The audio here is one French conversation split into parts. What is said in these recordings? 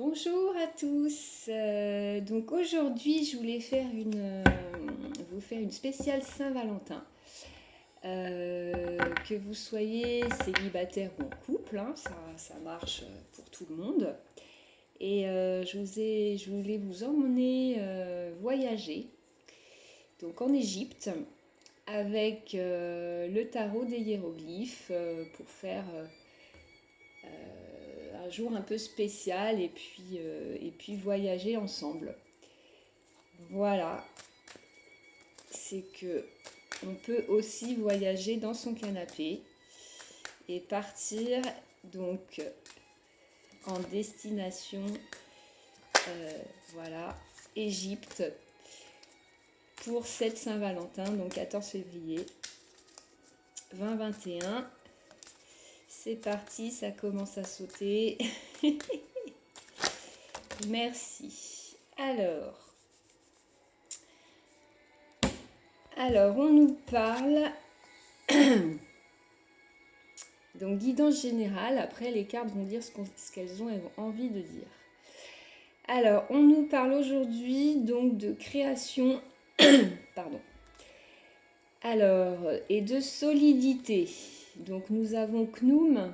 Bonjour à tous. Donc aujourd'hui, je voulais vous faire une spéciale Saint-Valentin. Que vous soyez célibataire ou en couple, hein, ça marche pour tout le monde. Et je voulais vous emmener voyager donc en Égypte avec le tarot des hiéroglyphes pour faire un jour un peu spécial et puis voyager ensemble. Voilà, c'est que on peut aussi voyager dans son canapé et partir donc en destination, voilà, Égypte pour cette Saint-Valentin, donc 14 février 2021. C'est parti, ça commence à sauter. Merci. Alors, on nous parle donc guidance générale. Après, les cartes vont dire ce qu'elles ont envie de dire. Alors, on nous parle aujourd'hui donc de création, pardon. Alors, et de solidité. Donc, nous avons Khnum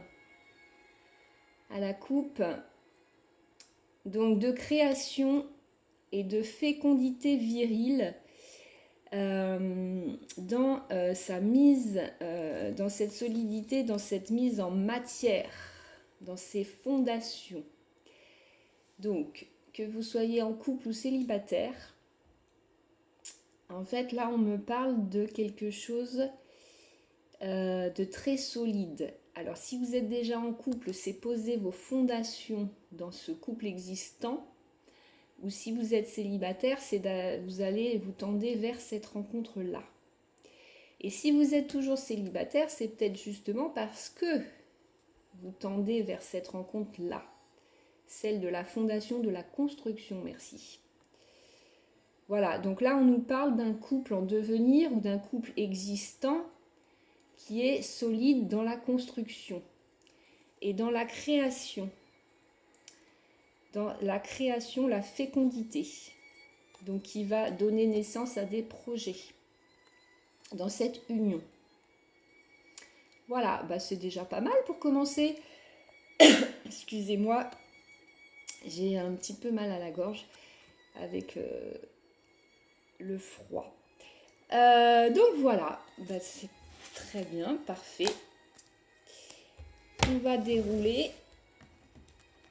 à la coupe. Donc, de création et de fécondité virile dans sa mise, dans cette solidité, dans cette mise en matière, dans ses fondations. Donc, que vous soyez en couple ou célibataire, en fait, là, on me parle de quelque chose de très solide. Alors, si vous êtes déjà en couple, c'est poser vos fondations dans ce couple existant. Ou si vous êtes célibataire, vous tendez vers cette rencontre-là. Et si vous êtes toujours célibataire, c'est peut-être justement parce que vous tendez vers cette rencontre-là. Celle de la fondation, de la construction, merci. Voilà, donc là on nous parle d'un couple en devenir ou d'un couple existant qui est solide dans la construction et dans la création. Dans la création, la fécondité, donc qui va donner naissance à des projets dans cette union. Voilà, bah c'est déjà pas mal pour commencer. Excusez-moi, j'ai un petit peu mal à la gorge avec le froid. Donc voilà, bah c'est très bien, parfait. On va dérouler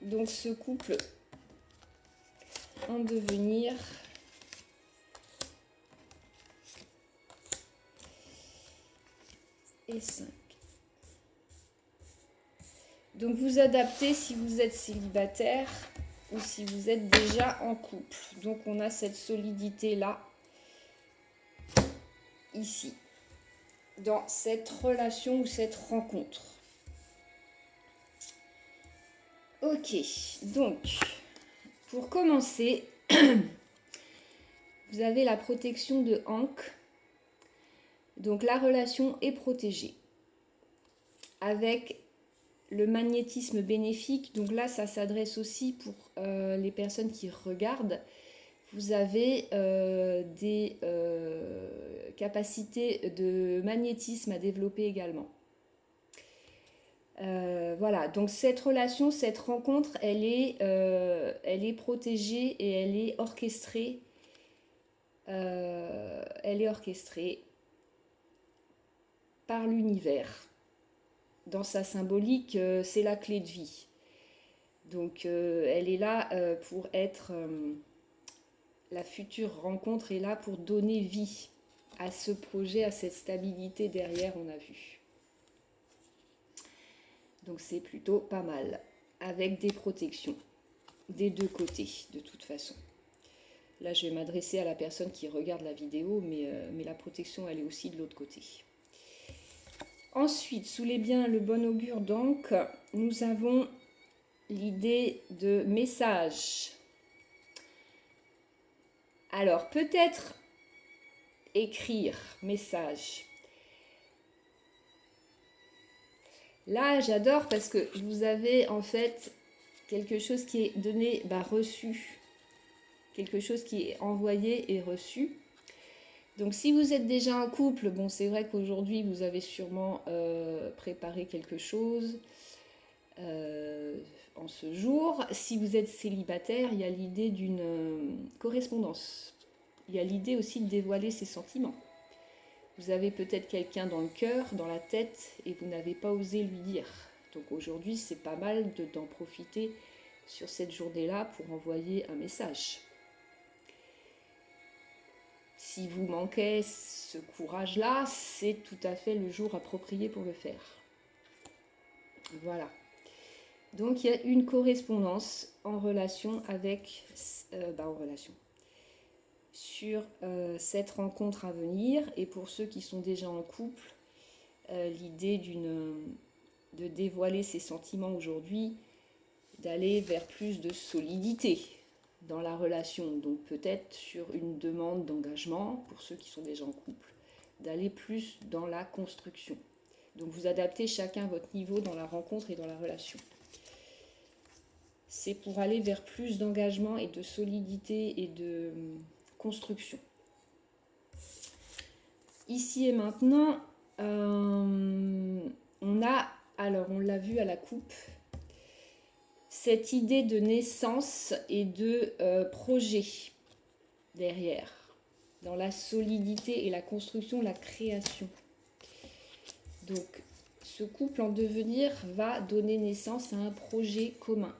donc ce couple en devenir. Et 5. Donc vous adaptez si vous êtes célibataire ou si vous êtes déjà en couple. Donc on a cette solidité là, ici, dans cette relation ou cette rencontre. Ok, donc pour commencer, vous avez la protection de Ankh. Donc la relation est protégée avec le magnétisme bénéfique. Donc là, ça s'adresse aussi pour les personnes qui regardent. Vous avez des capacités de magnétisme à développer également. Voilà, donc cette relation, cette rencontre, elle est protégée et elle est orchestrée. Par l'univers. Dans sa symbolique, c'est la clé de vie. Donc elle est là pour être... la future rencontre est là pour donner vie à ce projet, à cette stabilité derrière, on a vu. Donc c'est plutôt pas mal, avec des protections des deux côtés, de toute façon. Là, je vais m'adresser à la personne qui regarde la vidéo, mais la protection, elle est aussi de l'autre côté. Ensuite, sous les biens, le bon augure, donc, nous avons l'idée de message. Alors, peut-être écrire message. Là, j'adore parce que vous avez en fait quelque chose qui est donné, reçu. Quelque chose qui est envoyé et reçu. Donc si vous êtes déjà en couple, bon c'est vrai qu'aujourd'hui vous avez sûrement préparé quelque chose en ce jour. Si vous êtes célibataire, il y a l'idée d'une correspondance. Il y a l'idée aussi de dévoiler ses sentiments. Vous avez peut-être quelqu'un dans le cœur, dans la tête, et vous n'avez pas osé lui dire. Donc aujourd'hui, c'est pas mal d'en profiter sur cette journée-là pour envoyer un message. Si vous manquez ce courage-là, c'est tout à fait le jour approprié pour le faire. Voilà. Donc il y a une correspondance en relation avec... sur cette rencontre à venir. Et pour ceux qui sont déjà en couple, l'idée de dévoiler ses sentiments aujourd'hui, d'aller vers plus de solidité dans la relation. Donc peut-être sur une demande d'engagement, pour ceux qui sont déjà en couple, d'aller plus dans la construction. Donc vous adaptez chacun votre niveau dans la rencontre et dans la relation. C'est pour aller vers plus d'engagement et de solidité et de construction. Ici et maintenant, on l'a vu à la coupe, cette idée de naissance et de projet derrière, dans la solidité et la construction, la création. Donc, ce couple en devenir va donner naissance à un projet commun.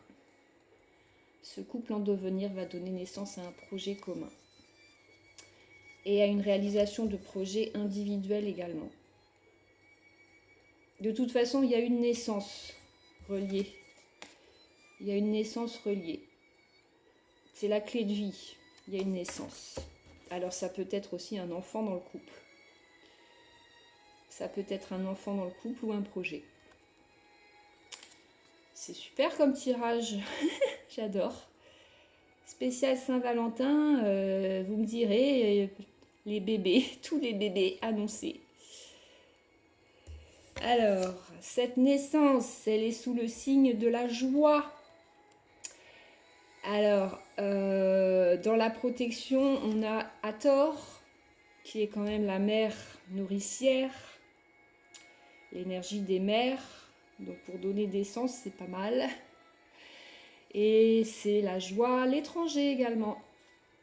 Ce couple en devenir va donner naissance à un projet commun. Et à une réalisation de projets individuels également. De toute façon, il y a une naissance reliée. Il y a une naissance reliée. C'est la clé de vie. Il y a une naissance. Alors ça peut être aussi un enfant dans le couple. Ça peut être un enfant dans le couple ou un projet. C'est super comme tirage. J'adore. Spécial Saint-Valentin, vous me direz, les bébés, tous les bébés annoncés. Alors, cette naissance, elle est sous le signe de la joie. Alors, dans la protection, on a Hathor, qui est quand même la mère nourricière, l'énergie des mères. Donc, pour donner des sens, c'est pas mal. Et c'est la joie, l'étranger également.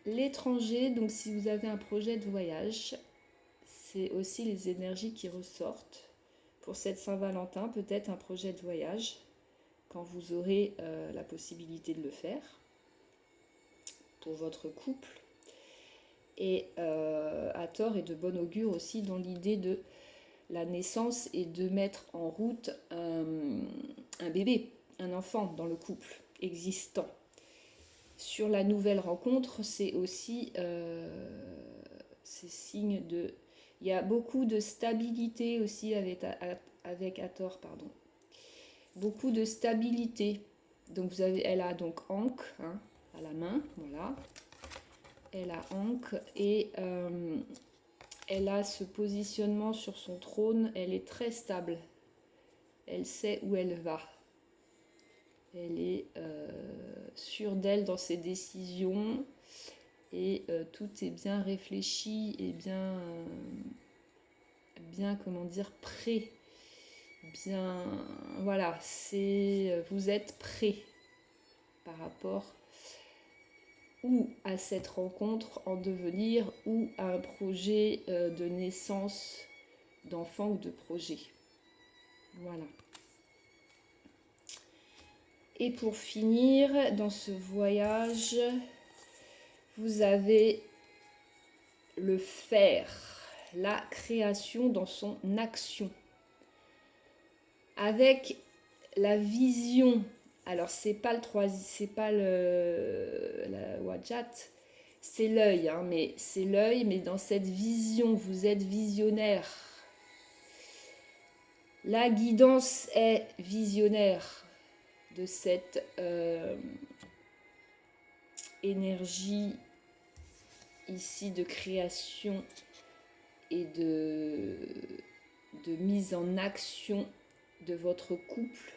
L'étranger, donc si vous avez un projet de voyage, c'est aussi les énergies qui ressortent. Pour cette Saint-Valentin, peut-être un projet de voyage, quand vous aurez la possibilité de le faire, pour votre couple. Et Hathor est de bon augure aussi dans l'idée de la naissance et de mettre en route un bébé, un enfant dans le couple existant. Sur la nouvelle rencontre, c'est aussi ces signes de... Il y a beaucoup de stabilité aussi avec Hathor, pardon. Beaucoup de stabilité. Donc elle a donc Ankh à la main, voilà. Elle a Ankh et elle a ce positionnement sur son trône. Elle est très stable. Elle sait où elle va. Elle est sûre d'elle dans ses décisions et tout est bien réfléchi et bien comment dire, prêt. Bien, voilà, vous êtes prêt par rapport ou à cette rencontre en devenir ou à un projet de naissance d'enfant ou de projet. Voilà. Et pour finir, dans ce voyage, vous avez le faire, la création dans son action. Avec la vision, alors c'est pas la Wajat, c'est l'œil, mais c'est l'œil, mais dans cette vision, vous êtes visionnaire. La guidance est visionnaire de cette énergie ici de création et de mise en action de votre couple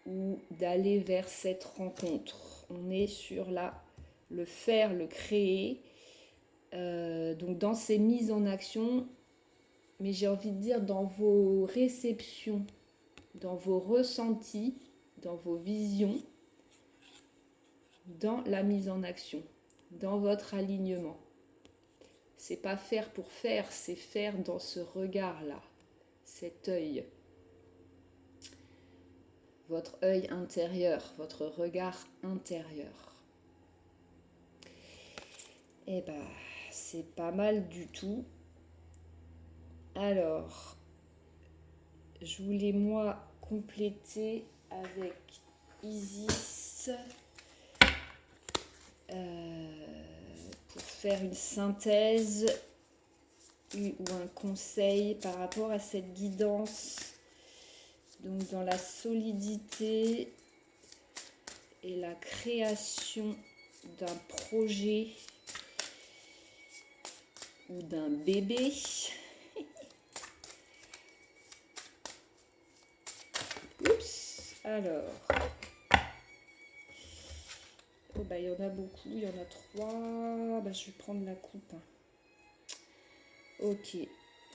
ou d'aller vers cette rencontre. On est sur le faire, le créer. Donc dans ces mises en action, mais j'ai envie de dire dans vos réceptions, dans vos ressentis, dans vos visions, dans la mise en action, dans votre alignement. C'est pas faire pour faire, c'est faire dans ce regard-là, cet œil. Votre œil intérieur, votre regard intérieur. Eh ben, c'est pas mal du tout. Alors, je voulais moi compléter avec Isis pour faire une synthèse ou un conseil par rapport à cette guidance. Donc dans la solidité et la création d'un projet ou d'un bébé. Oups, alors. Oh bah il y en a beaucoup, il y en a 3. Bah, je vais prendre la coupe. Ok,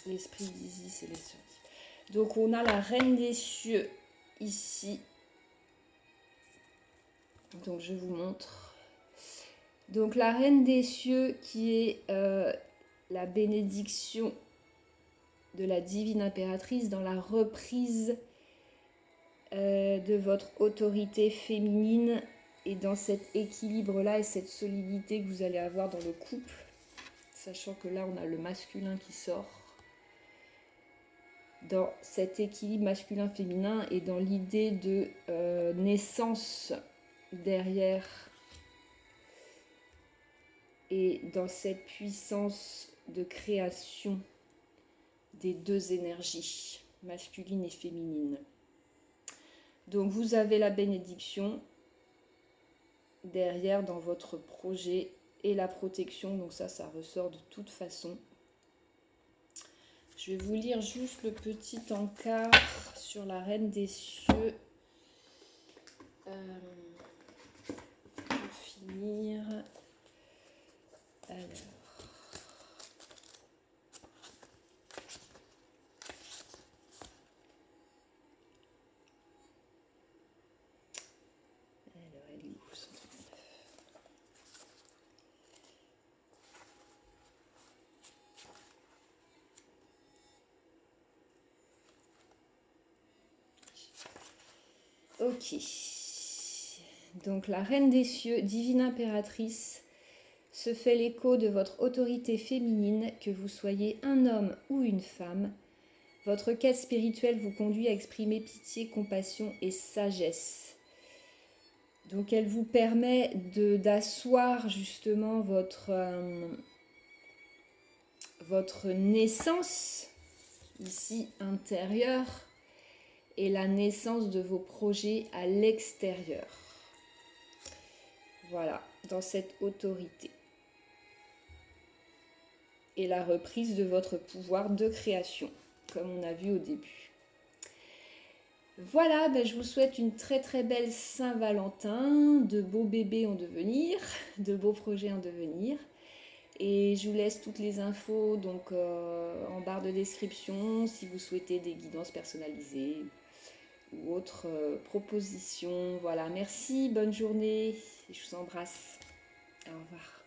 l'esprit d'Isis et les sœurs. Donc on a la reine des cieux ici. Donc je vous montre. Donc la reine des cieux qui est la bénédiction de la divine impératrice dans la reprise de votre autorité féminine et dans cet équilibre-là et cette solidité que vous allez avoir dans le couple. Sachant que là on a le masculin qui sort. Dans cet équilibre masculin-féminin et dans l'idée de naissance derrière et dans cette puissance de création des deux énergies, masculine et féminine. Donc vous avez la bénédiction derrière dans votre projet et la protection, donc ça ressort de toute façon. Je vais vous lire juste le petit encart sur la reine des cieux. Pour finir. Alors. Elle est où, 139. Ok. Donc la reine des cieux, divine impératrice, se fait l'écho de votre autorité féminine, que vous soyez un homme ou une femme. Votre quête spirituelle vous conduit à exprimer pitié, compassion et sagesse. Donc elle vous permet d'asseoir justement votre naissance ici intérieure et la naissance de vos projets à l'extérieur. Voilà, dans cette autorité. Et la reprise de votre pouvoir de création, comme on a vu au début. Voilà, je vous souhaite une très très belle Saint-Valentin, de beaux bébés en devenir, de beaux projets en devenir. Et je vous laisse toutes les infos donc, en barre de description si vous souhaitez des guidances personnalisées ou autres propositions. Voilà, merci, bonne journée, je vous embrasse. Au revoir.